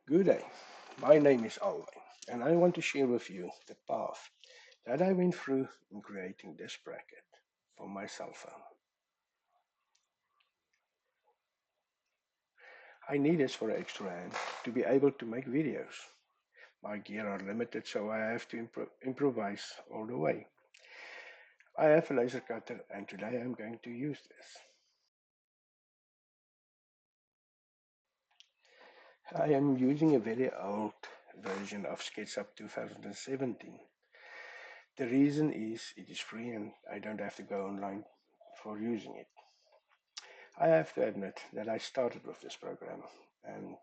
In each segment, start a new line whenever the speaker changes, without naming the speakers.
Good day. My name is Alwyn, and I want to share with you the path that I went through in creating this bracket for my cell phone. I need this for an extra hand to be able to make videos. My gear are limited, so I have to improvise all the way. I have a laser cutter, and today I'm going to use this. I am using a very old version of SketchUp 2017. The reason is it is free and I don't have to go online for using it. I have to admit that I started with this program and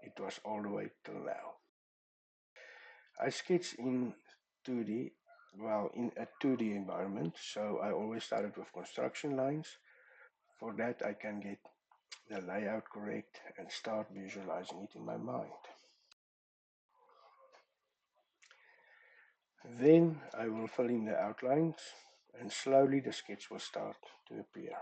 it was all the way till now. I sketch in 2D, in a 2D environment, so I always started with construction lines. For that, I can get the layout correct and start visualizing it in my mind. Then I will fill in the outlines and slowly the sketch will start to appear.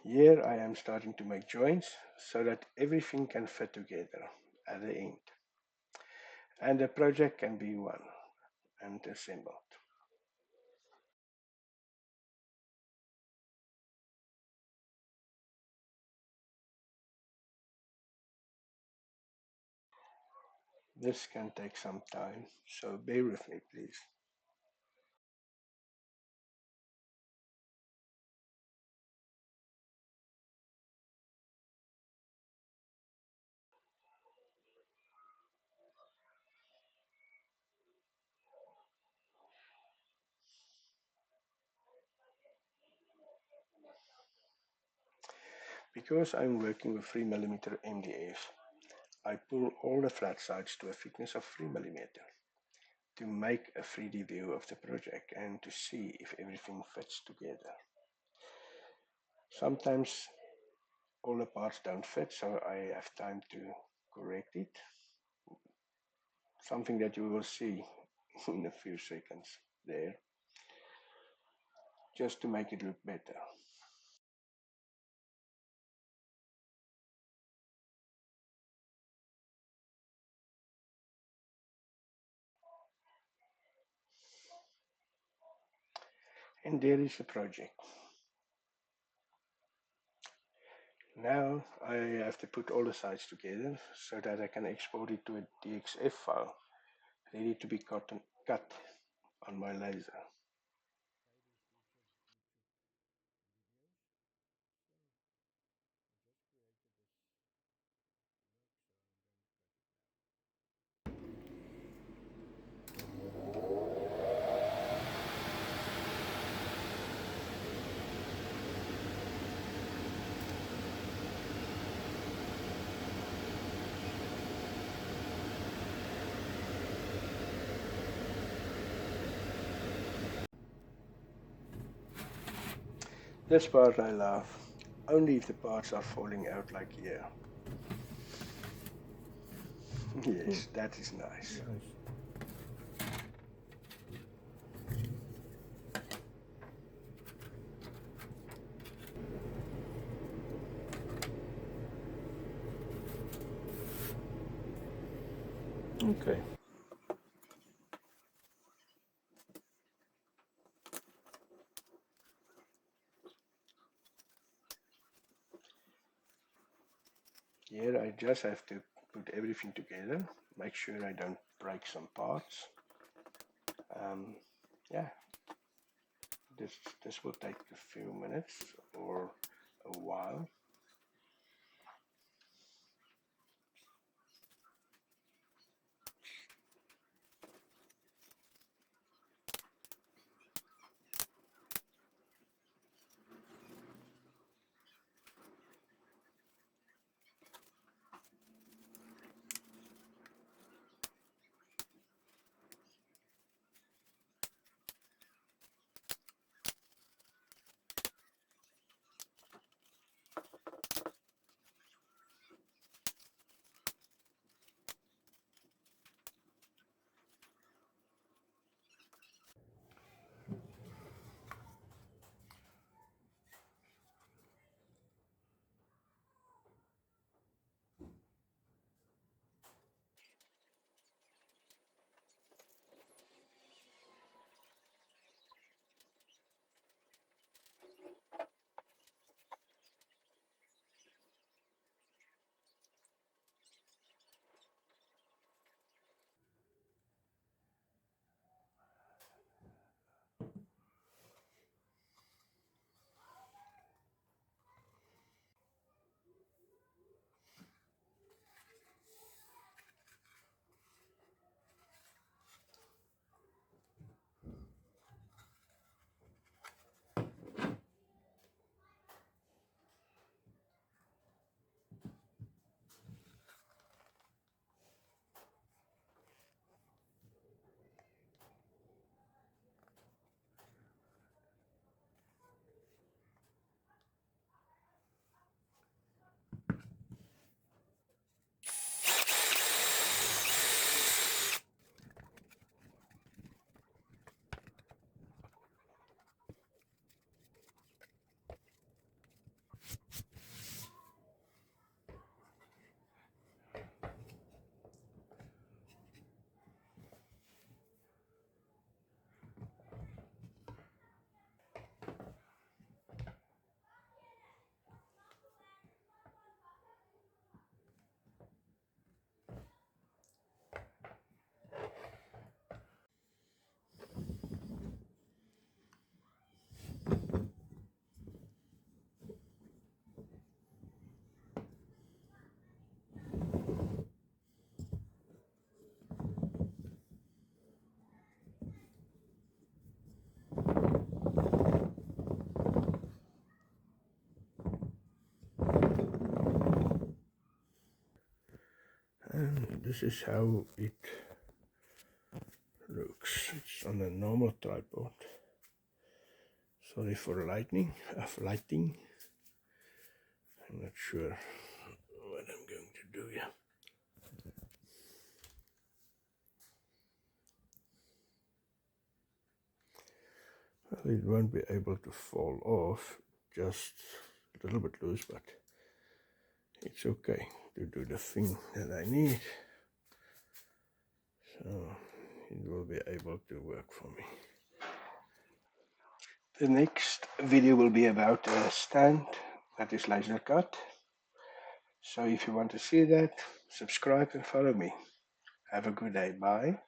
Here I am starting to make joints so that everything can fit together at the end and the project can be won and assembled. This can take some time, so bear with me please. Because I'm working with 3mm MDF, I pull all the flat sides to a thickness of 3mm to make a 3D view of the project and to see if everything fits together. Sometimes all the parts don't fit, so I have time to correct it. Something that you will see in a few seconds there, just to make it look better. And there is the project. Now I have to put all the sides together so that I can export it to a DXF file ready to be cut on my laser. This part I love, only if the parts are falling out like here. Yes, that is nice. Okay. Here I just have to put everything together, make sure I don't break some parts. Yeah, this will take a few minutes or a while. this is how it looks. It's on a normal tripod. Sorry for lighting. I'm not sure what I'm going to do here. Well, it won't be able to fall off, just a little bit loose, but it's okay to do the thing that I need. So it will be able to work for me. The next video will be about a stand that is laser cut. So if you want to see that, subscribe and follow me. Have a good day. Bye.